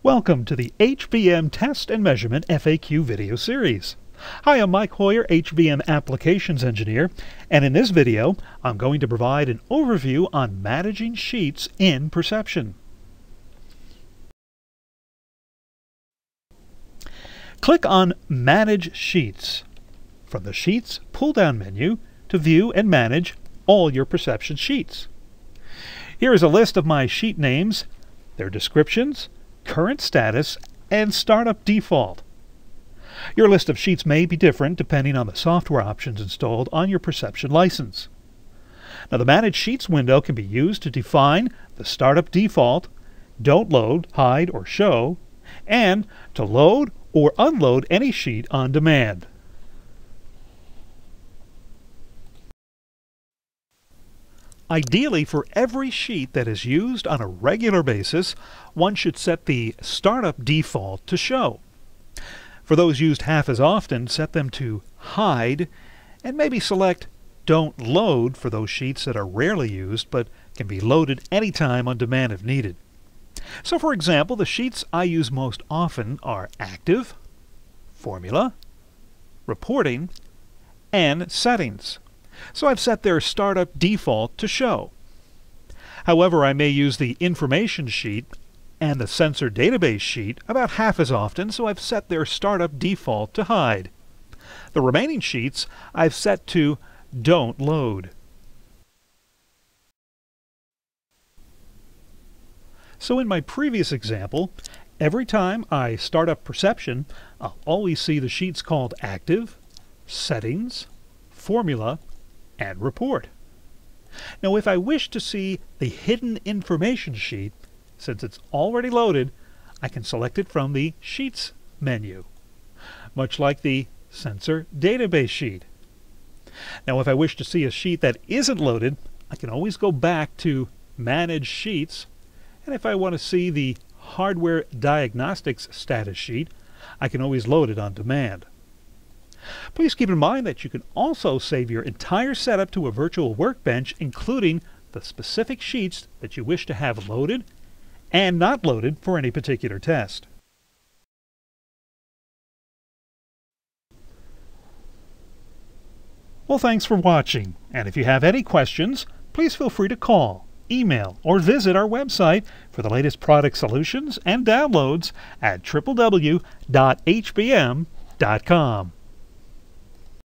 Welcome to the HVM Test and Measurement FAQ video series. Hi, I'm Mike Hoyer, HVM Applications Engineer, and in this video I'm going to provide an overview on managing sheets in Perception. Click on Manage Sheets from the Sheets pull-down menu to view and manage all your Perception sheets. Here is a list of my sheet names, their descriptions, current status, and startup default. Your list of sheets may be different depending on the software options installed on your Perception license. Now, the Manage Sheets window can be used to define the startup default, don't load, hide, or show, and to load or unload any sheet on demand. Ideally, for every sheet that is used on a regular basis, one should set the startup default to show. For those used half as often, set them to hide, and maybe select don't load for those sheets that are rarely used but can be loaded anytime on demand if needed. So, for example, the sheets I use most often are Active, Formula, Reporting, and Settings. So I've set their startup default to show. However, I may use the information sheet and the sensor database sheet about half as often, so I've set their startup default to hide. The remaining sheets I've set to don't load. So in my previous example, every time I start up Perception, I'll always see the sheets called Active, Settings, Formula, and Report. Now, if I wish to see the hidden information sheet, since it's already loaded, I can select it from the Sheets menu, much like the Sensor Database sheet. Now, if I wish to see a sheet that isn't loaded, I can always go back to Manage Sheets, and if I want to see the Hardware Diagnostics status sheet, I can always load it on demand. Please keep in mind that you can also save your entire setup to a virtual workbench, including the specific sheets that you wish to have loaded and not loaded for any particular test. Well, thanks for watching, and if you have any questions, please feel free to call, email, or visit our website for the latest product solutions and downloads at www.hbm.com.